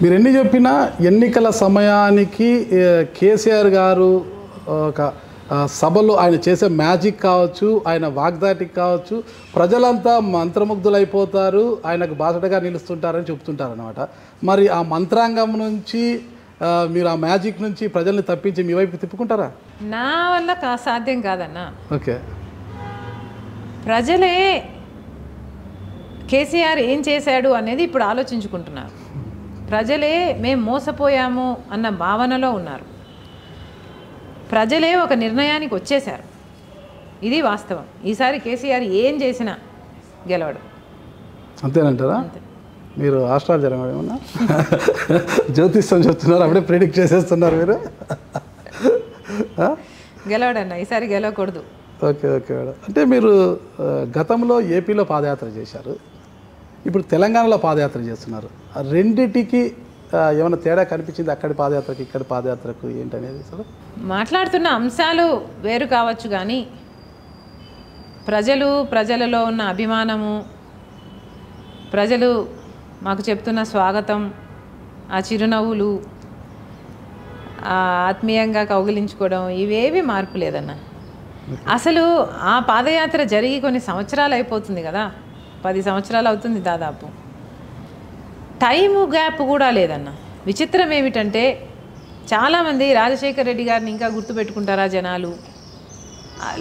మీరు ఎన్ని చెప్పినా ఎన్నికల సమయానికి కేసీఆర్ గారు ఒక సభలో ఆయన చేసే మ్యాజిక్ కావచ్చు, ఆయన వాగ్దాటికి కావచ్చు, ప్రజలంతా మంత్రముగ్ధులైపోతారు, ఆయనకు బాసటగా నిలుస్తుంటారని చెప్తుంటారు అనమాట. మరి ఆ మంత్రాంగం నుంచి మీరు ఆ మ్యాజిక్ నుంచి ప్రజల్ని తప్పించి మీ వైపు తిప్పుకుంటారా? నా వల్ల సాధ్యం కాదన్నా. ఓకే, ప్రజలే కేసీఆర్ ఏం చేశాడు అనేది ఇప్పుడు ఆలోచించుకుంటున్నారు. ప్రజలే మేము మోసపోయాము అన్న భావనలో ఉన్నారు. ప్రజలే ఒక నిర్ణయానికి వచ్చేశారు. ఇది వాస్తవం. ఈసారి కేసీఆర్ ఏం చేసినా గెలవడు. అంతేనంటారా? మీరు ఆస్ట్రాలజర్ ఏమన్నా జ్యోతిష్యం చెప్తున్నారు, అప్పుడే ప్రిడిక్ట్ చేసేస్తున్నారు మీరు? గెలవడన్నా, ఈసారి గెలవకూడదు. Okay okay madam. అంటే మీరు గతంలో ఏపీలో పాదయాత్ర చేశారు, ఇప్పుడు తెలంగాణలో పాదయాత్ర చేస్తున్నారు. రెండిటికి ఏమైనా తేడా కనిపించింది? అక్కడి పాదయాత్రకు ఇక్కడి పాదయాత్రకు ఏంటనేది అసలు మాట్లాడుతున్న అంశాలు వేరు కావచ్చు, కానీ ప్రజలలో ఉన్న అభిమానము, ప్రజలు మాకు చెప్తున్న స్వాగతం, ఆ చిరునవ్వులు, ఆత్మీయంగా కౌగిలించుకోవడం, ఇవేవి మార్పు లేదన్న. అసలు ఆ పాదయాత్ర జరిగి కొన్ని సంవత్సరాలు అయిపోతుంది కదా, 10 సంవత్సరాలు అవుతుంది దాదాపు. టైము గ్యాప్ కూడా లేదన్న. విచిత్రం ఏమిటంటే చాలామంది రాజశేఖర్ రెడ్డి గారిని ఇంకా గుర్తుపెట్టుకుంటారా జనాలు,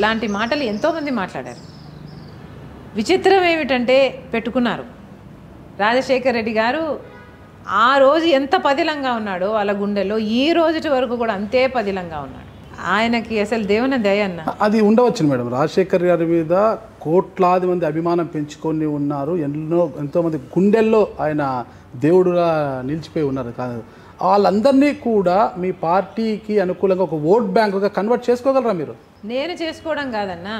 లాంటి మాటలు ఎంతోమంది మాట్లాడారు. విచిత్రం ఏమిటంటే పెట్టుకున్నారు. రాజశేఖర్ రెడ్డి గారు ఆ రోజు ఎంత పదిలంగా ఉన్నాడో వాళ్ళ గుండెల్లో, ఈ రోజుటి వరకు కూడా అంతే పదిలంగా ఉన్నాడు. ఆయనకి అసలు దేవుని దయ అన్న. అది ఉండవచ్చు మేడం. రాజశేఖర్ గారి మీద కోట్లాది మంది అభిమానం పెంచుకొని ఉన్నారు, ఎంతోమంది గుండెల్లో ఆయన దేవుడుగా నిలిచిపోయి ఉన్నారు. కాదు, వాళ్ళందరినీ కూడా మీ పార్టీకి అనుకూలంగా ఒక ఓట్ బ్యాంకుగా కన్వర్ట్ చేసుకోగలరా మీరు? నేను చేసుకోవడం కాదన్నా,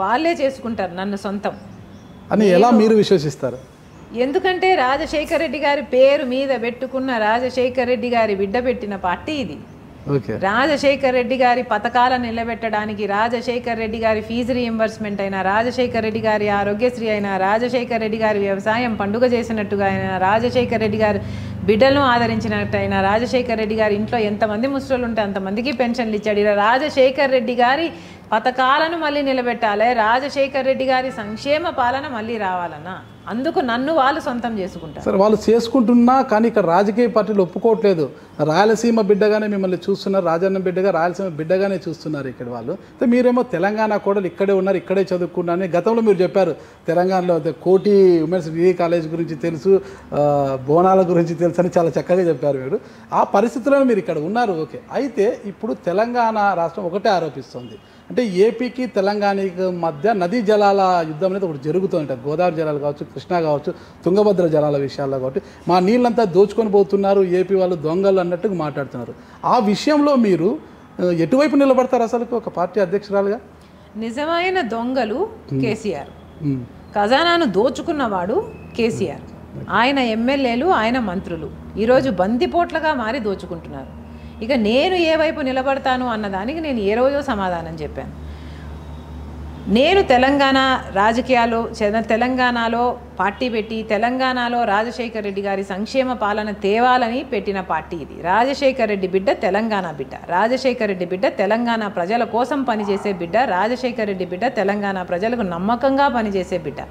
వాళ్ళే చేసుకుంటారు నన్ను సొంతం అని ఎలా మీరు విశ్వసిస్తారు? ఎందుకంటే రాజశేఖర్ రెడ్డి గారి పేరు మీద పెట్టుకున్న, రాజశేఖర్ రెడ్డి గారి బిడ్డ పెట్టిన పార్టీ ఇది. రాజశేఖర్ రెడ్డి గారి పథకాలను నిలబెట్టడానికి, రాజశేఖర్ రెడ్డి గారి ఫీజు రీఎంబర్స్మెంట్ అయినా, రాజశేఖర్ రెడ్డి గారి ఆరోగ్యశ్రీ అయినా, రాజశేఖర్ రెడ్డి గారి వ్యవసాయం పండుగ చేసినట్టుగా అయినా, రాజశేఖర్ రెడ్డి గారు బిడ్డలను ఆదరించినట్టయినా, రాజశేఖర్ రెడ్డి గారి ఇంట్లో ఎంతమంది ముసలోళ్ళు ఉంటే అంతమందికి పెన్షన్లు ఇచ్చాడు. ఇలా రాజశేఖర్ రెడ్డి గారి పథకాలను మళ్ళీ నిలబెట్టాలి, రాజశేఖర్ రెడ్డి గారి సంక్షేమ పాలన మళ్ళీ రావాలన్నా. అందుకు నన్ను వాళ్ళు సొంతం చేసుకుంటారు. సరే, వాళ్ళు చేసుకుంటున్నా కానీ ఇక్కడ రాజకీయ పార్టీలు ఒప్పుకోవట్లేదు. రాయలసీమ బిడ్డగానే మిమ్మల్ని చూస్తున్నారు, రాజన్న బిడ్డగా రాయలసీమ బిడ్డగానే చూస్తున్నారు ఇక్కడ వాళ్ళు. అయితే మీరేమో తెలంగాణ కూడా ఇక్కడే ఉన్నారు, ఇక్కడే చదువుకున్నారని గతంలో మీరు చెప్పారు. తెలంగాణలో కోటి ఉమెన్స్ డిగ్రీ కాలేజ్ గురించి తెలుసు, బోనాల గురించి తెలుసు అని చాలా చక్కగా చెప్పారు మీరు. ఆ పరిస్థితుల్లో మీరు ఇక్కడ ఉన్నారు. ఓకే, అయితే ఇప్పుడు తెలంగాణ రాష్ట్రం ఒకటే ఆరోపిస్తుంది, అంటే ఏపీకి తెలంగాణకి మధ్య నదీ జలాల యుద్ధం అనేది ఒకటి జరుగుతుంది. గోదావరి జలాలు కావచ్చు, కృష్ణా కావచ్చు, తుంగభద్ర జలాల విషయాల్లో కాబట్టి మా నీళ్ళంతా దోచుకొని పోతున్నారు, ఏపీ వాళ్ళు దొంగలు అన్నట్టుగా మాట్లాడుతున్నారు. ఆ విషయంలో మీరు ఎటువైపు నిలబడతారు అసలు ఒక పార్టీ అధ్యక్షురాలుగా? నిజమైన దొంగలు కేసీఆర్, ఖజానాను దోచుకున్నవాడు కేసీఆర్, ఆయన ఎమ్మెల్యేలు, ఆయన మంత్రులు ఈరోజు బందిపోట్లుగా మారి దోచుకుంటున్నారు. ఇక నేను ఏ వైపు నిలబడతాను అన్నదానికి నేను ఏ రోజో సమాధానం చెప్పాను. నేను తెలంగాణ రాజకీయాలు, తెలంగాణలో పార్టీ పెట్టి తెలంగాణలో రాజశేఖర్ రెడ్డి గారి సంక్షేమ పాలన తేవాలని పెట్టిన పార్టీ ఇది. రాజశేఖర్ రెడ్డి బిడ్డ తెలంగాణ బిడ్డ, రాజశేఖర్ రెడ్డి బిడ్డ తెలంగాణ ప్రజల కోసం పనిచేసే బిడ్డ, రాజశేఖర్ రెడ్డి బిడ్డ తెలంగాణ ప్రజలకు నమ్మకంగా పనిచేసే బిడ్డ.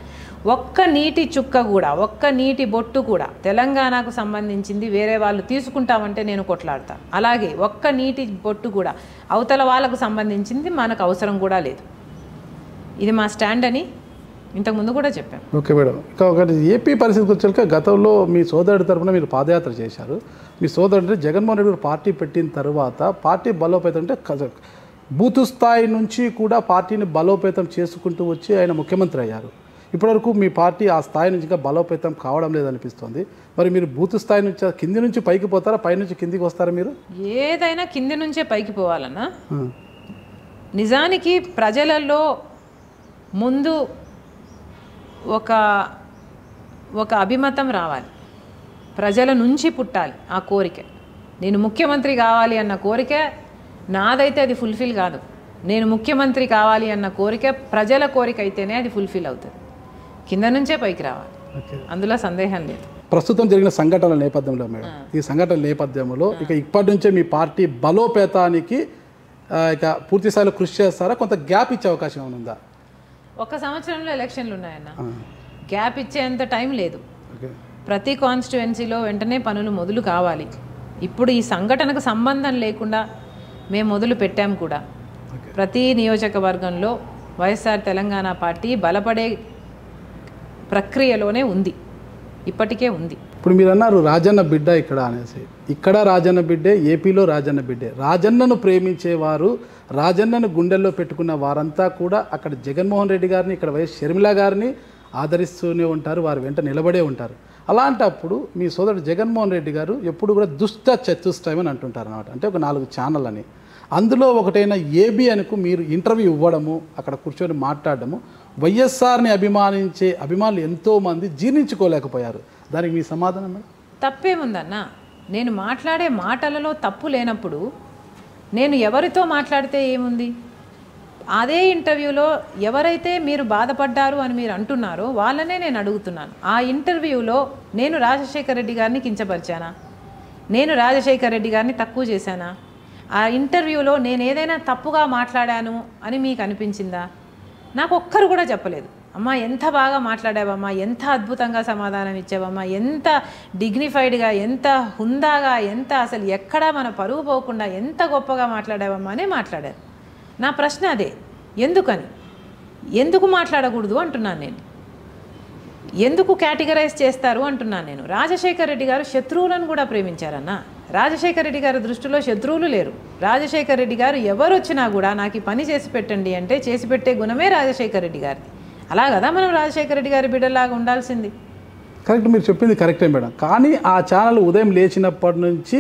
ఒక్క నీటి చుక్క కూడా, ఒక్క నీటి బొట్టు కూడా తెలంగాణకు సంబంధించింది వేరే వాళ్ళు తీసుకుంటామంటే నేను కొట్లాడతాను. అలాగే ఒక్క నీటి బొట్టు కూడా అవతల వాళ్ళకు సంబంధించింది మనకు అవసరం కూడా లేదు. ఇది మా స్టాండ్ అని ఇంతకుముందు కూడా చెప్పాను. ఓకే మేడం, ఇంకా ఒకటి ఏపీ పరిస్థితికి వచ్చాక గతంలో మీ సోదరుడి తరఫున మీరు పాదయాత్ర చేశారు. మీ సోదరుడు జగన్మోహన్ రెడ్డి గారు పార్టీ పెట్టిన తర్వాత పార్టీ బలోపేతం అంటే బూత్ స్థాయి నుంచి కూడా పార్టీని బలోపేతం చేసుకుంటూ వచ్చి ఆయన ముఖ్యమంత్రి అయ్యారు. ఇప్పటివరకు మీ పార్టీ ఆ స్థాయి నుంచి ఇంకా బలోపేతం కావడం లేదనిపిస్తుంది. మరి మీరు బూత్ స్థాయి నుంచి కింది నుంచి పైకి పోతారా, పై నుంచి కిందికి వస్తారా? మీరు ఏదైనా కింది నుంచే పైకి పోవాలన్నా. నిజానికి ప్రజలలో ముందు ఒక అభిమతం రావాలి, ప్రజల నుంచి పుట్టాలి ఆ కోరిక. నేను ముఖ్యమంత్రి కావాలి అన్న కోరిక నాదైతే అది ఫుల్ఫిల్ కాదు. నేను ముఖ్యమంత్రి కావాలి అన్న కోరిక ప్రజల కోరిక అయితేనే అది ఫుల్ఫిల్ అవుతుంది. కింద నుంచే పైకి రావాలి, అందులో సందేహం లేదు. ప్రస్తుతం జరిగిన సంఘటనల నేపథ్యంలో మేడం, ఈ సంఘటనల నేపథ్యంలో ఇక ఇప్పటి నుంచే మీ పార్టీ బలోపేతానికి ఇక పూర్తి స్థాయిలో కృషి చేస్తారా, కొంత గ్యాప్ ఇచ్చే అవకాశం ఏమైనా ఉందా? ఒక సంవత్సరంలో ఎలక్షన్లు ఉన్నాయన్న, గ్యాప్ ఇచ్చేంత టైం లేదు. ప్రతి కాన్స్టిట్యుయెన్సీలో వెంటనే పనులు మొదలు కావాలి. ఇప్పుడు ఈ సంఘటనకు సంబంధం లేకుండా మేము మొదలు పెట్టాం కూడా. ప్రతి నియోజకవర్గంలో వైఎస్ఆర్ తెలంగాణ పార్టీ బలపడే ప్రక్రియలోనే ఉంది, ఇప్పటికే ఉంది. ఇప్పుడు మీరు అన్నారు రాజన్న బిడ్డ ఇక్కడ అనేసి, ఇక్కడ రాజన్న బిడ్డే, ఏపీలో రాజన్న బిడ్డే. రాజన్నను ప్రేమించేవారు, రాజన్నను గుండెల్లో పెట్టుకున్న వారంతా కూడా అక్కడ జగన్మోహన్ రెడ్డి గారిని, ఇక్కడ వైఎస్ షర్మిల గారిని ఆదరిస్తూనే ఉంటారు, వారు వెంట నిలబడే ఉంటారు. అలాంటప్పుడు మీ సోదరుడు జగన్మోహన్ రెడ్డి గారు ఎప్పుడు కూడా దుష్ట చతుష్టయం అని అంటుంటారు అన్నమాట. అంటే ఒక 4 ఛానల్ అని, అందులో ఒకటైన ఏబీ అనుకు మీరు ఇంటర్వ్యూ ఇవ్వడము, అక్కడ కూర్చొని మాట్లాడడము వైఎస్ఆర్ని అభిమానించే అభిమానులు ఎంతోమంది జీర్ణించుకోలేకపోయారు. దానికి మీ సమాధానం? తప్పేముందన్న, నేను మాట్లాడే మాటలలో తప్పు లేనప్పుడు నేను ఎవరితో మాట్లాడితే ఏముంది? అదే ఇంటర్వ్యూలో ఎవరైతే మీరు బాధపడ్డారు అని మీరు అంటున్నారో వాళ్ళనే నేను అడుగుతున్నాను. ఆ ఇంటర్వ్యూలో నేను రాజశేఖర రెడ్డి గారిని కించపరిచానా? నేను రాజశేఖర రెడ్డి గారిని తక్కువ చేశానా? ఆ ఇంటర్వ్యూలో నేను ఏదైనా తప్పుగా మాట్లాడాను అని మీకు అనిపించిందా? నాకు ఒక్కరు కూడా చెప్పలేదు. అమ్మా ఎంత బాగా మాట్లాడావమ్మా, ఎంత అద్భుతంగా సమాధానం ఇచ్చావమ్మా, ఎంత డిగ్నిఫైడ్గా, ఎంత హుందాగా, ఎంత అసలు ఎక్కడా మన పరువు పోకుండా ఎంత గొప్పగా మాట్లాడావమ్మా అనే మాట్లాడారు. నా ప్రశ్న అదే, ఎందుకు మాట్లాడకూడదు అంటున్నాను నేను. ఎందుకు కేటగరైజ్ చేస్తారు అంటున్నాను నేను. రాజశేఖర రెడ్డి గారు శత్రువులను కూడా ప్రేమించారన్న. రాజశేఖర రెడ్డి గారి దృష్టిలో శత్రువులు లేరు. రాజశేఖర రెడ్డి గారు ఎవరు వచ్చినా కూడా నాకు ఈ పని చేసి పెట్టండి అంటే చేసి పెట్టే గుణమే రాజశేఖర రెడ్డి గారిది. అలా కదా మనం రాజశేఖర రెడ్డి గారి బిడ్డలాగా ఉండాల్సింది. కరెక్ట్, మీరు చెప్పింది కరెక్టే మేడం. కానీ ఆ ఛానల్ ఉదయం లేచినప్పటి నుంచి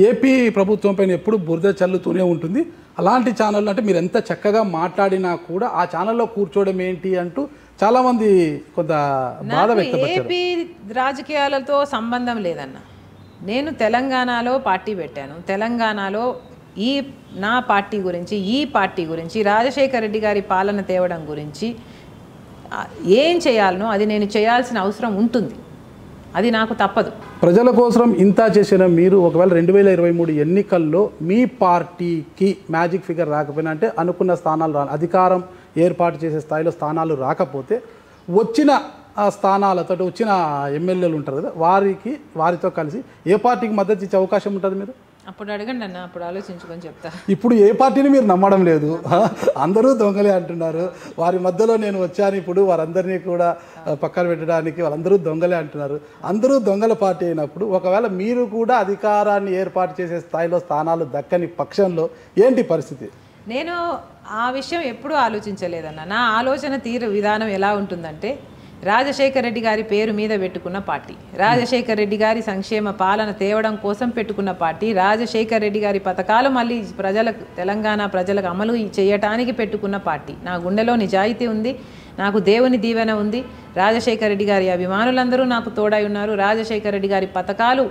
ఏపీ ప్రభుత్వం పైన ఎప్పుడు బురద చల్లుతూనే ఉంటుంది. అలాంటి ఛానల్ అంటే మీరు ఎంత చక్కగా మాట్లాడినా కూడా ఆ ఛానల్లో కూర్చోవడం ఏంటి అంటూ చాలామంది కొంత బాధ వ్యక్తపరిచారు. ఏపీ రాజకీయాలతో సంబంధం లేదన్న. నేను తెలంగాణలో పార్టీ పెట్టాను. తెలంగాణలో నా పార్టీ గురించి, ఈ పార్టీ గురించి, రాజశేఖర రెడ్డి గారి పాలన తేవడం గురించి ఏం చేయాలనో అది నేను చేయాల్సిన అవసరం ఉంటుంది. అది నాకు తప్పదు. ప్రజల కోసం ఇంత చేసిన మీరు ఒకవేళ 2023 ఎన్నికల్లో మీ పార్టీకి మ్యాజిక్ ఫిగర్ రాకపోయినా, అంటే అనుకున్న స్థానాలు అధికారం ఏర్పాటు చేసే స్థాయిలో స్థానాలు రాకపోతే, వచ్చిన స్థానాలతో వచ్చిన ఎమ్మెల్యేలు ఉంటారు కదా, వారితో కలిసి ఏ పార్టీకి మద్దతు ఇచ్చే అవకాశం ఉంటుంది? మీరు అప్పుడు అడగండి అన్న, అప్పుడు ఆలోచించుకొని చెప్తా. ఇప్పుడు ఏ పార్టీని మీరు నమ్మడం లేదు, అందరూ దొంగలే అంటున్నారు. వారి మధ్యలో నేను వచ్చాను, ఇప్పుడు వారందరినీ కూడా పక్కన పెట్టడానికి వాళ్ళందరూ దొంగలే అంటున్నారు. అందరూ దొంగల పార్టీ అయినప్పుడు ఒకవేళ మీరు కూడా అధికారాన్ని ఏర్పాటు చేసే స్థాయిలో స్థానాలు దక్కని పక్షంలో ఏంటి పరిస్థితి? నేను ఆ విషయం ఎప్పుడూ ఆలోచించలేదన్న. నా ఆలోచన విధానం ఎలా ఉంటుందంటే, రాజశేఖర రెడ్డి గారి పేరు మీద పెట్టుకున్న పార్టీ, రాజశేఖర రెడ్డి గారి సంక్షేమ పాలన తేవడం కోసం పెట్టుకున్న పార్టీ, రాజశేఖర రెడ్డి గారి పథకాలు మళ్ళీ తెలంగాణ ప్రజలకు అమలు చేయటానికి పెట్టుకున్న పార్టీ. నా గుండెలో నిజాయితీ ఉంది, నాకు దేవుని దీవెన ఉంది. రాజశేఖర రెడ్డి గారి అభిమానులందరూ నాకు తోడై ఉన్నారు. రాజశేఖర రెడ్డి గారి పథకాలు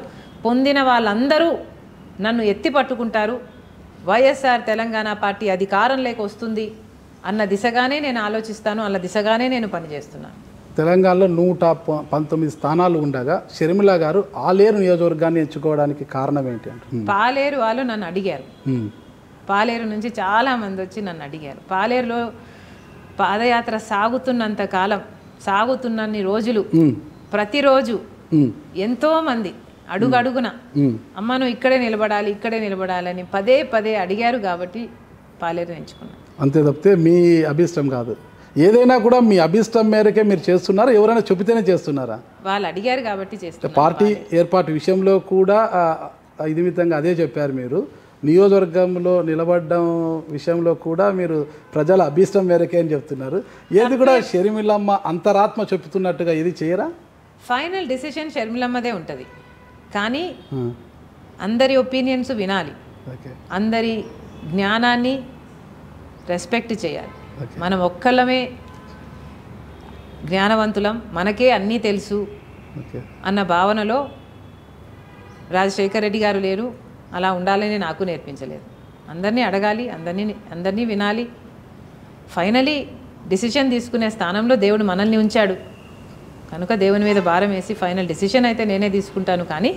పొందిన వాళ్ళందరూ నన్ను ఎత్తి పట్టుకుంటారు. వైఎస్ఆర్ తెలంగాణ పార్టీ అధికారంలోకి వస్తుంది అన్న దిశగానే నేను ఆలోచిస్తాను, అన్న దిశగానే నేను పనిచేస్తున్నాను. తెలంగాణలో 119 స్థానాలు ఉండగా షర్మిల గారు ఆలేరు నియోజకవర్గాన్ని ఎంచుకోవడానికి కారణం ఏంటి అంటే, పాలేరు వాళ్ళు నన్ను అడిగారు. పాలేరు నుంచి చాలామంది వచ్చి నన్ను అడిగారు. పాలేరులో పాదయాత్ర సాగుతున్నంత కాలం, సాగుతున్నన్ని రోజులు, ప్రతిరోజు ఎంతోమంది అడుగడుగున అమ్మ నువ్వు ఇక్కడే నిలబడాలి, ఇక్కడే నిలబడాలని పదే పదే అడిగారు. కాబట్టి పాలేరు ఎంచుకున్నాను. అంతే తప్పితే మీ అభిష్టం కాదు. ఏదైనా కూడా మీ అభిష్టం మేరకే మీరు చేస్తున్నారా, ఎవరైనా చెబితేనే చేస్తున్నారా? వాళ్ళు అడిగారు కాబట్టి చేస్తున్నారు. పార్టీ ఏర్పాటు విషయంలో కూడా ఇది విధంగా అదే చెప్పారు. మీరు నియోజకవర్గంలో నిలబడడం విషయంలో కూడా మీరు ప్రజల అభిష్టం మేరకే అని చెప్తున్నారు. ఏది కూడా షర్మిలమ్మ అంతరాత్మ చెప్తున్నట్టుగా ఇది చేయరా? ఫైనల్ డిసిషన్ షర్మిలమ్మదే ఉంటుంది. కానీ అందరి ఒపీనియన్స్ వినాలి, అందరి జ్ఞానాన్ని రెస్పెక్ట్ చేయాలి. మనం ఒక్కళ్ళమే జ్ఞానవంతులం, మనకే అన్నీ తెలుసు అన్న భావనలో రాజశేఖర రెడ్డి గారు లేరు. అలా ఉండాలని నాకు నేర్పించలేదు. అందరినీ అడగాలి, అందరినీ వినాలి. ఫైనలీ డిసిషన్ తీసుకునే స్థానంలో దేవుడు మనల్ని ఉంచాడు. కనుక దేవుని మీద భారం వేసి ఫైనల్ డెసిషన్ అయితే నేనే తీసుకుంటాను, కానీ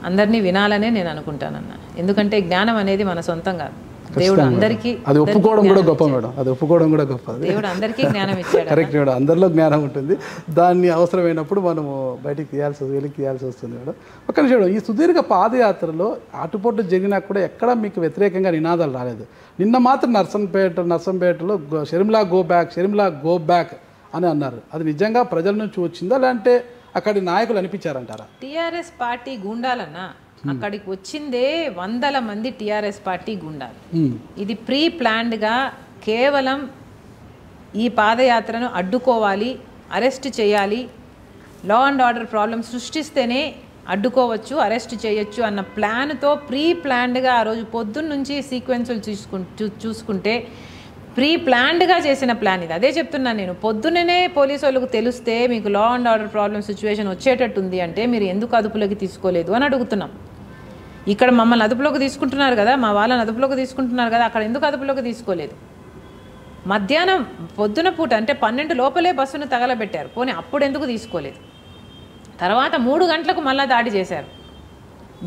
అందరినీ వినాలనే నేను అనుకుంటానన్న. ఎందుకంటే జ్ఞానం అనేది మన సొంతం కాదు, దేవుడు అందరికీ. అది ఒప్పుకోవడం కూడా గొప్ప మేడం, అది ఒప్పుకోవడం కూడా గొప్ప. దేవుడు అందరికీ జ్ఞానం ఇచ్చాడు. కరెక్ట్ మేడం, అందరిలో జ్ఞానం ఉంటుంది, దాన్ని అవసరమైనప్పుడు మనము బయటికి వెలికి తీయాల్సి వస్తుంది మేడం. ఒక్క నిమిషం, ఈ సుదీర్ఘ పాదయాత్రలో అటుపోట్లు జరిగినా కూడా ఎక్కడ మీకు వ్యతిరేకంగా నినాదాలు రాలేదు. నిన్న మాత్రం నర్సంపేటలో షర్మిలా గో బ్యాక్ అని అన్నారు. అది నిజంగా ప్రజల నుంచి వచ్చిందా, లేదంటే అక్కడి నాయకులు అనిపించారంటారా? టీఆర్ఎస్ పార్టీ గుండాలన్నా, అక్కడికి వచ్చిందే వందల మంది టీఆర్ఎస్ పార్టీ గుండాలు. ఇది ప్రీ ప్లాన్డ్గా కేవలం ఈ పాదయాత్రను అడ్డుకోవాలి, అరెస్ట్ చేయాలి, లా అండ్ ఆర్డర్ ప్రాబ్లం సృష్టిస్తేనే అడ్డుకోవచ్చు, అరెస్ట్ చేయొచ్చు అన్న ప్లాన్తో ప్రీ ప్లాన్డ్గా ఆ రోజు పొద్దున్న నుంచి సీక్వెన్సులు చూసుకుంటే ప్రీ ప్లాన్డ్గా చేసిన ప్లాన్ ఇది. అదే చెప్తున్నాను నేను, పొద్దున్నే పోలీసు వాళ్ళకు తెలిస్తే మీకు law and order problem situation వచ్చేటట్టుంది అంటే మీరు ఎందుకు అదుపులోకి తీసుకోలేదు అని అడుగుతున్నాం. ఇక్కడ మమ్మల్ని అదుపులోకి తీసుకుంటున్నారు కదా, మా వాళ్ళని అదుపులోకి తీసుకుంటున్నారు కదా, అక్కడ ఎందుకు అదుపులోకి తీసుకోలేదు? మధ్యాహ్నం పొద్దున పూట అంటే 12 లోపలే బస్సును తగలబెట్టారు, పోనీ అప్పుడు ఎందుకు తీసుకోలేదు? తర్వాత 3 గంటలకు మళ్ళీ దాడి చేశారు.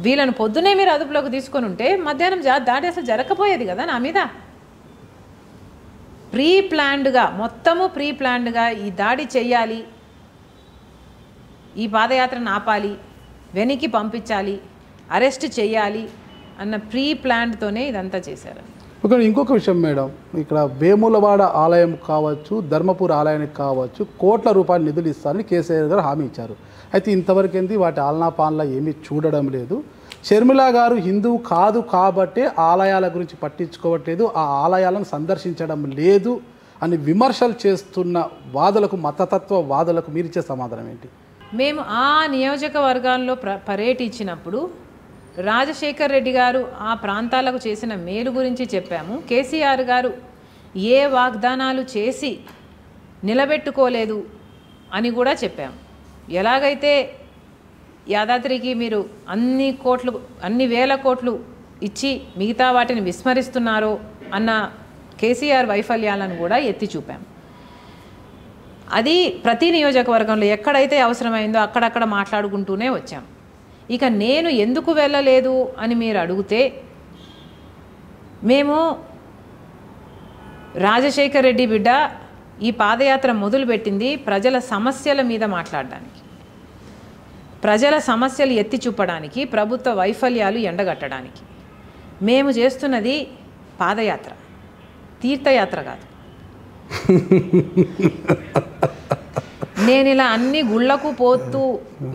వీళ్ళను పొద్దునే మీరు అదుపులోకి తీసుకొని ఉంటే మధ్యాహ్నం దాడి అసలు జరగకపోయేది కదా నా మీద. ప్రీ ప్లాన్డ్గా, మొత్తము ప్రీ ప్లాన్డ్గా ఈ దాడి చెయ్యాలి, ఈ పాదయాత్రను ఆపాలి, వెనక్కి పంపించాలి, అరెస్ట్ చేయాలి అన్న ప్రీ ప్లాన్తోనే ఇదంతా చేశారు. ఇంకొక విషయం మేడం, ఇక్కడ వేములవాడ ఆలయం కావచ్చు, ధర్మపూర్ ఆలయానికి కావచ్చు కోట్ల రూపాయల నిధులు ఇస్తారని కేసీఆర్ గారు హామీ ఇచ్చారు. అయితే ఇంతవరకు ఏంటి వాటి ఆలనా పాలన ఏమీ చూడడం లేదు. షర్మిలా గారు హిందువు కాదు కాబట్టే ఆలయాల గురించి పట్టించుకోవట్లేదు, ఆ ఆలయాలను సందర్శించడం లేదు అని విమర్శలు చేస్తున్న వాదులకు, మతతత్వ వాదులకు మీరిచ్చే సమాధానం ఏంటి? మేము ఆ నియోజకవర్గాల్లో పర్యటించినప్పుడు రాజశేఖర్ రెడ్డి గారు ఆ ప్రాంతాలకు చేసిన మేలు గురించి చెప్పాము. కేసీఆర్ గారు ఏ వాగ్దానాలు చేసి నిలబెట్టుకోలేదు అని కూడా చెప్పాము. ఎలాగైతే యాదాద్రికి మీరు అన్ని వేల కోట్లు ఇచ్చి మిగతా వాటిని విస్మరిస్తున్నారో అన్న కేసీఆర్ వైఫల్యాలను కూడా ఎత్తి చూపాము. అది ప్రతి నియోజకవర్గంలో ఎక్కడైతే అవసరమైందో అక్కడక్కడ మాట్లాడుకుంటూనే వచ్చాం. ఇక నేను ఎందుకు వెళ్ళలేదు అని మీరు అడిగితే, మేము రాజశేఖర్ రెడ్డి బిడ్డ ఈ పాదయాత్ర మొదలుపెట్టింది ప్రజల సమస్యల మీద మాట్లాడడానికి, ప్రజల సమస్యలు ఎత్తి చూపడానికి, ప్రభుత్వ వైఫల్యాలు ఎండగట్టడానికి. మేము చేస్తున్నది పాదయాత్ర, తీర్థయాత్ర కాదు. నేను ఇలా అన్ని గుళ్ళకు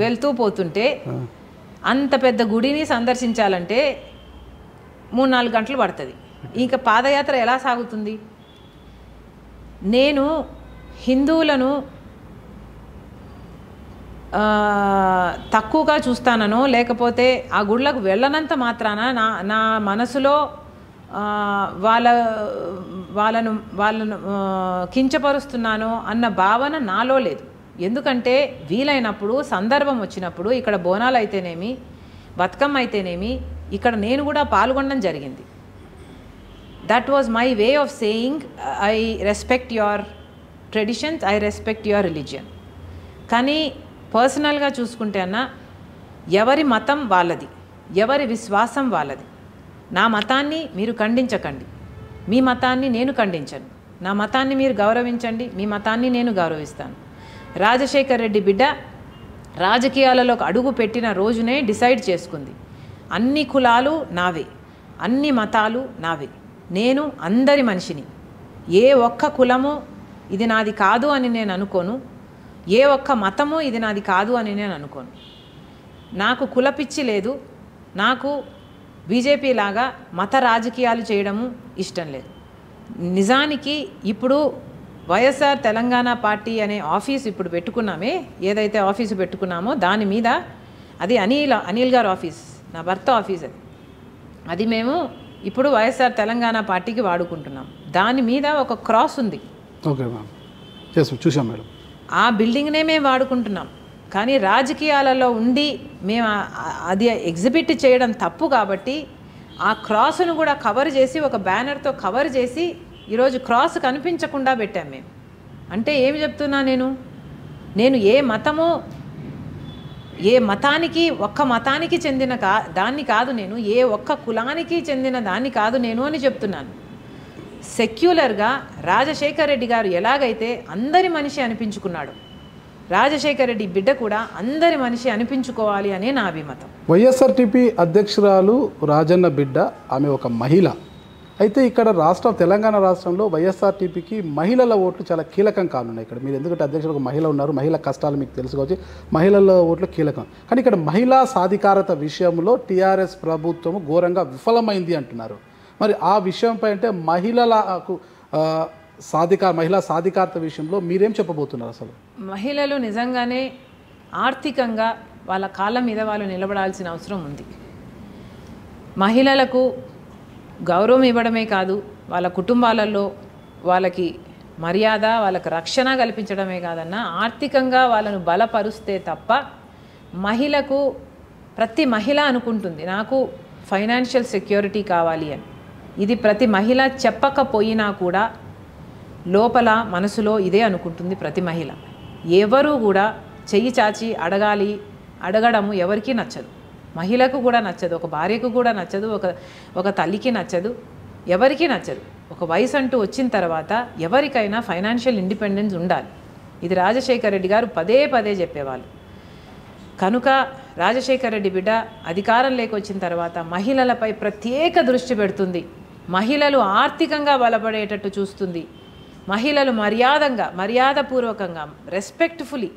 వెళ్తూ పోతుంటే అంత పెద్ద గుడిని సందర్శించాలంటే 3-4 గంటలు పడుతుంది. ఇంకా పాదయాత్ర ఎలా సాగుతుంది? నేను హిందువులను తక్కువగా చూస్తానో, లేకపోతే ఆ గుళ్ళకు వెళ్ళనంత మాత్రాన నా మనసులో వాళ్ళను కించపరుస్తున్నానో అన్న భావన నాలో లేదు. ఎందుకంటే వీలైనప్పుడు, సందర్భం వచ్చినప్పుడు ఇక్కడ బోనాలు అయితేనేమి, బతుకమ్మ అయితేనేమి, ఇక్కడ నేను కూడా పాల్గొనడం జరిగింది. That was my way of saying I respect your traditions, I respect your religion. కానీ పర్సనల్గా చూసుకుంటే అన్న, ఎవరి మతం వాళ్ళది, ఎవరి విశ్వాసం వాళ్ళది. నా మతాన్ని మీరు ఖండించకండి, మీ మతాన్ని నేను ఖండించను. నా మతాన్ని మీరు గౌరవించండి, మీ మతాన్ని నేను గౌరవిస్తాను. రాజశేఖర్ రెడ్డి బిడ్డ రాజకీయాలలోకి అడుగు పెట్టిన రోజునే డిసైడ్ చేసుకుంది, అన్ని కులాలు నావే, అన్ని మతాలు నావే, నేను అందరి మనిషిని, ఏ ఒక్క కులము ఇది నాది కాదు అని నేను అనుకోను, ఏ ఒక్క మతము ఇది నాది కాదు అని నేను అనుకోను. నాకు కులపిచ్చి లేదు, నాకు బీజేపీ లాగా మత రాజకీయాలు చేయడము ఇష్టం లేదు. నిజానికి ఇప్పుడు వైఎస్ఆర్ తెలంగాణ పార్టీ అనే ఆఫీస్ ఇప్పుడు పెట్టుకున్నామే, ఏదైతే ఆఫీసు పెట్టుకున్నామో దాని మీద, అది అనిల్ గారు ఆఫీస్, నా భర్త ఆఫీస్, అది మేము ఇప్పుడు వైఎస్ఆర్ తెలంగాణ పార్టీకి వాడుకుంటున్నాం. దాని మీద ఒక క్రాస్ ఉంది. ఓకే మ్యామ్, చూసాం మేడం. ఆ బిల్డింగ్నే మేము వాడుకుంటున్నాం. కానీ రాజకీయాలలో ఉండి మేము అది ఎగ్జిబిట్ చేయడం తప్పు కాబట్టి ఆ క్రాస్ను కూడా కవర్ చేసి, ఒక బ్యానర్తో కవర్ చేసి ఈరోజు క్రాస్ కనిపించకుండా పెట్టాం మేము. అంటే ఏమి చెప్తున్నా నేను, నేను ఏ మతానికి ఒక్క మతానికి చెందిన దాన్ని కాదు, నేను ఏ ఒక్క కులానికి చెందిన దాన్ని కాదు నేను అని చెప్తున్నాను. సెక్యులర్గా రాజశేఖర్ రెడ్డి గారు ఎలాగైతే అందరి మనిషి అనిపించుకున్నాడు, రాజశేఖర్ రెడ్డి బిడ్డ కూడా అందరి మనిషి అనిపించుకోవాలి అనే నా అభిమతం. వైఎస్ఆర్టీపీ అధ్యక్షురాలు రాజన్న బిడ్డ, ఆమె ఒక మహిళ. అయితే ఇక్కడ తెలంగాణ రాష్ట్రంలో వైఎస్ఆర్టీపీకి మహిళల ఓట్లు చాలా కీలకం కానున్నాయి. ఇక్కడ మీరు ఎందుకంటే అధ్యక్షుడు ఒక మహిళ ఉన్నారు, మహిళా కష్టాలు మీకు తెలుసుకోవచ్చు, మహిళల ఓట్లు కీలకం. కానీ ఇక్కడ మహిళా సాధికారత విషయంలో టీఆర్ఎస్ ప్రభుత్వం ఘోరంగా విఫలమైంది అంటున్నారు. మరి ఆ విషయంపై అంటే మహిళలకు మహిళా సాధికారత విషయంలో మీరేం చెప్పబోతున్నారు? అసలు మహిళలు నిజంగానే ఆర్థికంగా వాళ్ళ కాళ్ళ మీద వాళ్ళు నిలబడాల్సిన అవసరం ఉంది. మహిళలకు గౌరవం ఇవ్వడమే కాదు, వాళ్ళ కుటుంబాలలో వాళ్ళకి మర్యాద, వాళ్ళకి రక్షణ కల్పించడమే కాదన్నా ఆర్థికంగా వాళ్ళను బలపరుస్తే తప్ప మహిళకు ప్రతి మహిళ అనుకుంటుంది నాకు ఫైనాన్షియల్ సెక్యూరిటీ కావాలి అని. ఇది ప్రతి మహిళ చెప్పకపోయినా కూడా లోపల మనసులో ఇదే అనుకుంటుంది ప్రతి మహిళ. ఎవరు కూడా చెయ్యి చాచి అడగడము ఎవరికీ నచ్చదు, మహిళకు కూడా నచ్చదు, ఒక భార్యకు కూడా నచ్చదు, ఒక తల్లికి నచ్చదు, ఎవరికీ నచ్చదు. ఒక వయసు అంటూ వచ్చిన తర్వాత ఎవరికైనా ఫైనాన్షియల్ ఇండిపెండెన్స్ ఉండాలి. ఇది రాజశేఖర్ రెడ్డి గారు పదే పదే చెప్పేవాళ్ళు. కనుక రాజశేఖర్ రెడ్డి బిడ్డ అధికారంలోకి వచ్చిన తర్వాత మహిళలపై ప్రత్యేక దృష్టి పెడుతుంది, మహిళలు ఆర్థికంగా బలపడేటట్టు చూస్తుంది, మహిళలు మర్యాదపూర్వకంగా రెస్పెక్ట్ఫుల్లీ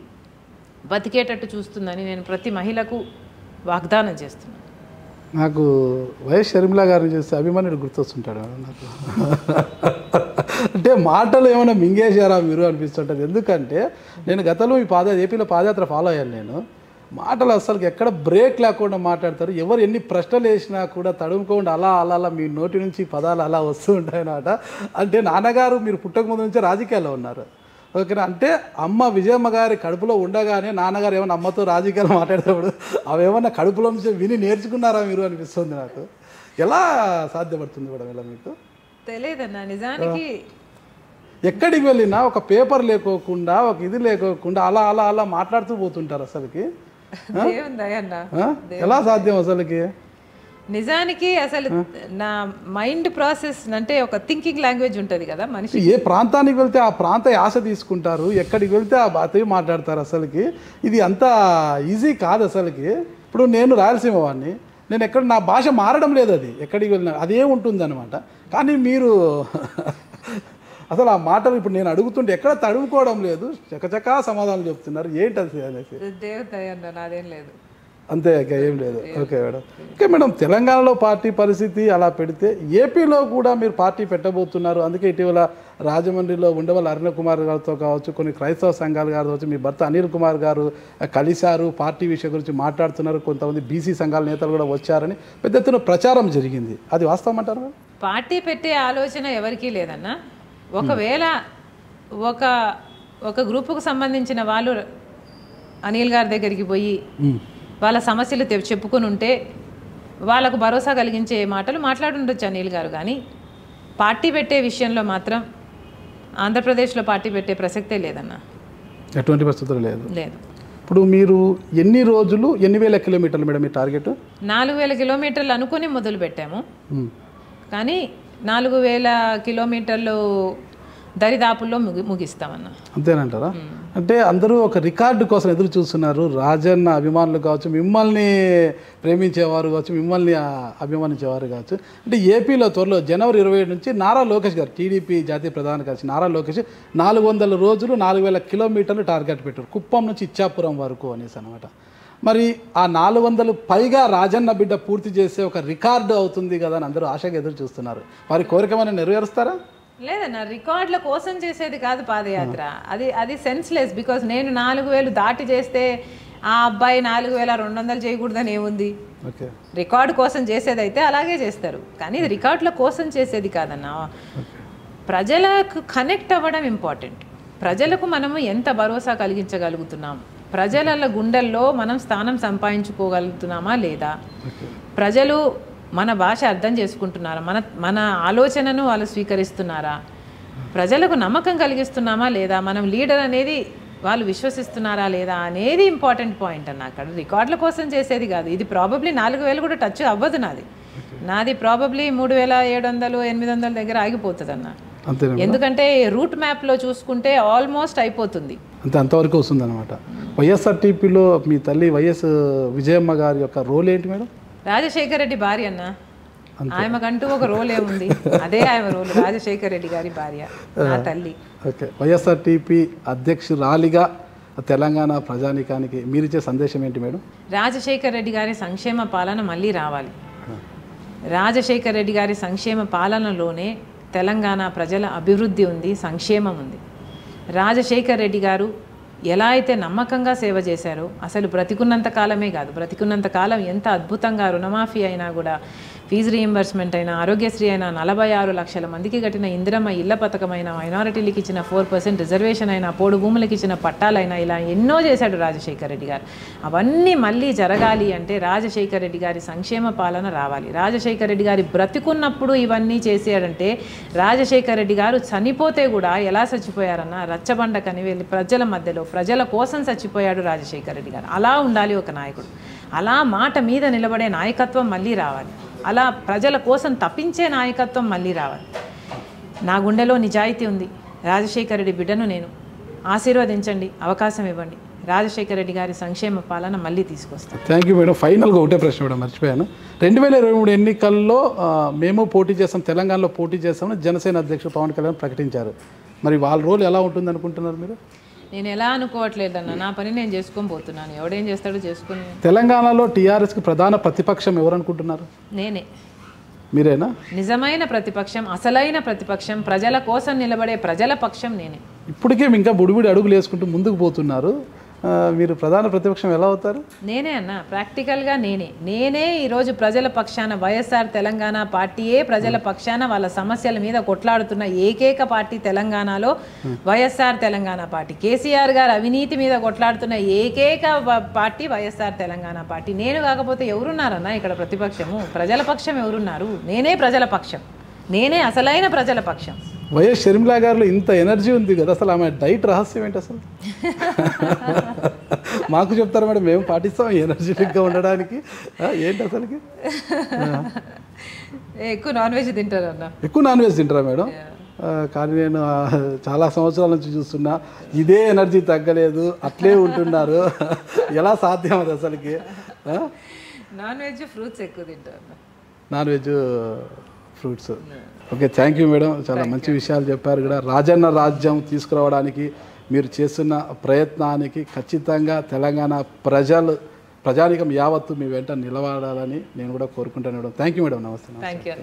బతికేటట్టు చూస్తుందని నేను ప్రతి మహిళకు వాగ్దానం చేస్తున్నాను. నాకు వైఎస్ షర్మిల గారిని చేస్తే అభిమన్యుడు గుర్తొస్తుంటాడు నాకు. అంటే మాటలు ఏమైనా మింగేశారా మీరు అనిపిస్తుంటుంది. ఎందుకంటే నేను గతంలో ఏపీలో పాదయాత్ర ఫాలో అయ్యాను. నేను మాటలు అసలు ఎక్కడ బ్రేక్ లేకుండా మాట్లాడతారు. ఎవరు ఎన్ని ప్రశ్నలు వేసినా కూడా తడుముకోకుండా అలా మీ నోటి నుంచి పదాలు అలా వస్తూ ఉంటాయన్నమాట. అంటే నాన్నగారు మీరు పుట్టక ముందు నుంచే రాజకీయాల్లో ఉన్నారు, ఓకేనా? అంటే అమ్మ విజయమ్మ గారి కడుపులో ఉండగానే నాన్నగారు ఏమన్నా అమ్మతో రాజకీయాలు మాట్లాడేటప్పుడు అవేమన్నా కడుపులో నుంచి విని నేర్చుకున్నారా మీరు అనిపిస్తుంది నాకు. ఎలా సాధ్యపడుతుంది కూడా ఇలా మీకు తెలియదన్నా. నిజానికి ఎక్కడికి వెళ్ళినా ఒక పేపర్ లేకోకుండా ఒక ఇది లేకోకుండా అలా మాట్లాడుతూ పోతుంటారు. అసలుకి ఎలా సాధ్యం అసలుకి? నిజానికి అసలు నా మైండ్ ప్రాసెస్ అంటే ఒక థింకింగ్ లాంగ్వేజ్ ఉంటుంది కదా మనిషి. ఏ ప్రాంతానికి వెళ్తే ఆ ప్రాంత యాస తీసుకుంటారు, ఎక్కడికి వెళ్తే ఆ బాతే మాట్లాడతారు. అసలుకి ఇది అంత ఈజీ కాదు అసలుకి. ఇప్పుడు నేను రాయలసీమ వాడిని, నేను ఎక్కడ నా భాష మారడం లేదు, అది ఎక్కడికి వెళ్ళినా అదే ఉంటుంది అనమాట. కానీ మీరు అసలు ఆ మాటలు ఇప్పుడు నేను అడుగుతుంటే ఎక్కడ తడుముకోవడం లేదు, చకచకా సమాధానం చెప్తున్నారు. ఏంటది అనేసి నాదేం లేదు, అంతే ఏం లేదు. Okay madam. ఓకే మేడం, తెలంగాణలో పార్టీ పరిస్థితి అలా పెడితే ఏపీలో కూడా మీరు పార్టీ పెట్టబోతున్నారు. అందుకే ఇటీవల రాజమండ్రిలో ఉండవల్లి అరుణ కుమార్ గారితో కావచ్చు, కొన్ని క్రైస్తవ సంఘాలు గారు కావచ్చు, మీ భర్త అనిల్ కుమార్ గారు కలిశారు, పార్టీ విషయం గురించి మాట్లాడుతున్నారు. కొంతమంది బీసీ సంఘాల నేతలు కూడా వచ్చారని పెద్ద ఎత్తున ప్రచారం జరిగింది. అది వాస్తవం అంటారు? పార్టీ పెట్టే ఆలోచన ఎవరికీ లేదన్నా. ఒకవేళ ఒక గ్రూపుకు సంబంధించిన వాళ్ళు అనిల్ గారి దగ్గరికి పోయి వాళ్ళ సమస్యలు చెప్పుకొని ఉంటే వాళ్ళకు భరోసా కలిగించే మాటలు మాట్లాడుండొచ్చు అనిల్ గారు. కానీ పార్టీ పెట్టే విషయంలో మాత్రం ఆంధ్రప్రదేశ్లో పార్టీ పెట్టే ప్రసక్తే లేదన్నా, ఎటువంటి పరిస్థితులు లేదు. లేదు. ఇప్పుడు మీరు ఎన్ని రోజులు ఎన్ని వేల కిలోమీటర్లు మేడం మీ టార్గెట్? 4000 కిలోమీటర్లు అనుకుని మొదలు పెట్టాము. కానీ 4000 కిలోమీటర్లు దరిదాపుల్లో ముగిస్తామన్నా. అంతేనంటారా? అంటే అందరూ ఒక రికార్డు కోసం ఎదురు చూస్తున్నారు. రాజన్న అభిమానులు కావచ్చు, మిమ్మల్ని ప్రేమించేవారు కావచ్చు, మిమ్మల్ని అభిమానించేవారు కావచ్చు. అంటే ఏపీలో త్వరలో జనవరి 27 నుంచి నారా లోకేష్ గారు, టీడీపీ జాతీయ ప్రధాన కార్యదర్శి నారా లోకేష్ 400 రోజులు 4000 కిలోమీటర్లు టార్గెట్ పెట్టారు, కుప్పం నుంచి ఇచ్చాపురం వరకు అనేసి అనమాట. మరి ఆ 400 పైగా రాజన్న బిడ్డ పూర్తి చేసే ఒక రికార్డు అవుతుంది కదా అని అందరూ ఆశగా ఎదురు చూస్తున్నారు. వారి కోరికమైనా నెరవేరుస్తారా? లేదన్నా, రికార్డుల కోసం చేసేది కాదు పాదయాత్ర. అది సెన్స్లెస్. బికాజ్ నేను 4000 దాటి చేస్తే ఆ అబ్బాయి 4200 చేయకూడదని ఏముంది? రికార్డు కోసం చేసేదైతే అలాగే చేస్తారు, కానీ ఇది రికార్డుల కోసం చేసేది కాదన్నా. ప్రజలకు కనెక్ట్ అవ్వడం ఇంపార్టెంట్. ప్రజలకు మనము ఎంత భరోసా కలిగించగలుగుతున్నాం, ప్రజల గుండెల్లో మనం స్థానం సంపాదించుకోగలుగుతున్నామా లేదా, ప్రజలు మన భాష అర్థం చేసుకుంటున్నారా, మన ఆలోచనను వాళ్ళు స్వీకరిస్తున్నారా, ప్రజలకు నమ్మకం కలిగిస్తున్నామా లేదా, మనం లీడర్ అనేది వాళ్ళు విశ్వసిస్తున్నారా లేదా అనేది ఇంపార్టెంట్ పాయింట్ అన్న. అక్కడ రికార్డుల కోసం చేసేది కాదు. ఇది ప్రాబబ్లీ 4,000 కూడా టచ్ అవ్వదు. నాది ప్రాబబ్లీ 3,700 800 దగ్గర ఆగిపోతుంది అన్న. ఎందుకంటే రూట్ మ్యాప్లో చూసుకుంటే ఆల్మోస్ట్ అయిపోతుంది. అంతవరకు వస్తుంది అనమాట. వైఎస్ఆర్టీపీలో మీ తల్లి వైఎస్ విజయమ్మ గారి యొక్క రోల్ ఏంటి మేడం? రాజశేఖర రెడ్డి భార్య అన్న. ఆమెకంటూ ఒక రోల్ ఏముంది, అదే ఆమె రోల్. రాజశేఖర రెడ్డి గారి భార్య నా తల్లి. ఓకే, వైఎస్ఆర్టీపీ అధ్యక్షురాలిగా తెలంగాణ ప్రజానీకానికి మీరిచ్చే సందేశం ఏంటి మేడం? రాజశేఖర రెడ్డి గారి సంక్షేమ పాలన మళ్ళీ రావాలి. రాజశేఖర రెడ్డి గారి సంక్షేమ పాలనలోనే తెలంగాణ ప్రజల అభివృద్ధి ఉంది, సంక్షేమం ఉంది. రాజశేఖర రెడ్డి గారు ఎలా అయితే నమ్మకంగా సేవ చేశారో, అసలు బ్రతికున్నంత కాలమే కాదు, బ్రతికున్నంత కాలం ఎంత అద్భుతంగా రుణమాఫీ అయినా కూడా, ఫీజు రీయింబర్స్మెంట్ అయినా, ఆరోగ్యశ్రీ అయినా, 46 లక్షల మందికి కట్టిన ఇందిరమ్మ ఇళ్ల పథకమైన, మైనారిటీలకు ఇచ్చిన 4% రిజర్వేషన్ అయినా, పోడు భూములకు ఇచ్చిన పట్టాలైనా, ఇలా ఎన్నో చేశాడు రాజశేఖర రెడ్డి గారు. అవన్నీ మళ్ళీ జరగాలి అంటే రాజశేఖర రెడ్డి గారి సంక్షేమ పాలన రావాలి. రాజశేఖర రెడ్డి గారి బ్రతికున్నప్పుడు ఇవన్నీ చేసాడంటే, రాజశేఖర రెడ్డి గారు చనిపోతే కూడా ఎలా చచ్చిపోయారన్న, రచ్చబండకని వెళ్ళి ప్రజల మధ్యలో ప్రజల కోసం చచ్చిపోయాడు రాజశేఖర రెడ్డి గారు. అలా ఉండాలి ఒక నాయకుడు. అలా మాట మీద నిలబడే నాయకత్వం మళ్ళీ రావాలి. అలా ప్రజల కోసం తప్పించే నాయకత్వం మళ్ళీ రావాలి. నా గుండెలో నిజాయితీ ఉంది. రాజశేఖర రెడ్డి బిడ్డను నేను. ఆశీర్వదించండి, అవకాశం ఇవ్వండి. రాజశేఖర రెడ్డి గారి సంక్షేమ పాలన మళ్ళీ తీసుకొస్తాను. Thank you madam. ఫైనల్గా ఒకటే ప్రశ్న మేడం, మర్చిపోయాను. 2023 ఎన్నికల్లో మేము పోటీ చేస్తాం, తెలంగాణలో పోటీ చేస్తామని జనసేన అధ్యక్షుడు పవన్ కళ్యాణ్ ప్రకటించారు. మరి వాళ్ళ రోల్ ఎలా ఉంటుంది అనుకుంటున్నారు మీరు? నేను ఎలా అనుకోవట్లేదన్న, నా పని నేను చేసుకొని పోతున్నాను. ఎవడేం చేస్తాడో చేసుకుని. తెలంగాణలో టీఆర్ఎస్కి ప్రధాన ప్రతిపక్షం ఎవరు అనుకుంటున్నారు? నేనే. మీరేనా? నిజమైన ప్రతిపక్షం, అసలైన ప్రతిపక్షం, ప్రజల కోసం నిలబడే ప్రజల పక్షం నేనే. ఇప్పటికే ఇంకా బుడిబుడి అడుగులు వేసుకుంటూ ముందుకు పోతున్నారు. మీరు ప్రధాన ప్రతిపక్షం ఎలా అవుతారు? నేనే అన్న, ప్రాక్టికల్గా నేనే ఈరోజు ప్రజల పక్షాన, వైఎస్ఆర్ తెలంగాణ పార్టీయే ప్రజల పక్షాన వాళ్ళ సమస్యల మీద కొట్లాడుతున్న ఏకైక పార్టీ తెలంగాణలో వైఎస్ఆర్ తెలంగాణ పార్టీ. కేసీఆర్ గారు అవినీతి మీద కొట్లాడుతున్న ఏకైక పార్టీ వైఎస్ఆర్ తెలంగాణ పార్టీ. నేను కాకపోతే ఎవరున్నారన్న ఇక్కడ ప్రతిపక్షము? ప్రజల పక్షం ఎవరున్నారు? నేనే ప్రజల పక్షం, నేనే అసలైన ప్రజల పక్షం. వైఎస్ షర్మిలా గారిలో ఇంత ఎనర్జీ ఉంది కదా, అసలు ఆమె డైట్ రహస్యం ఏంటి అసలు? మాకు చెప్తారా మేడం, మేము పాటిస్తాం ఎనర్జెటిక్గా ఉండడానికి? ఏంటి అసలుకి? ఎక్కువ నాన్ వెజ్ తింటారు అన్న. ఎక్కువ నాన్ వెజ్ తింటారా మేడం? కానీ నేను చాలా సంవత్సరాల నుంచి చూస్తున్నా, ఇదే ఎనర్జీ తగ్గలేదు, అట్లే ఉంటున్నారు. ఎలా సాధ్యం అది అసలుకి? నాన్ వెజ్ ఫ్రూట్స్ ఎక్కువ తింటారు. Non veg fruits. Okay, thank you madam. చాలా మంచి విషయాలు చెప్పారు కూడా. రాజన్న రాజ్యం తీసుకురావడానికి మీరు చేస్తున్న ప్రయత్నానికి ఖచ్చితంగా తెలంగాణ ప్రజానీకం యావత్తు మీ వెంట నిలబడాలని నేను కూడా కోరుకుంటాను madam. Thank you madam. Namaste. Thank you.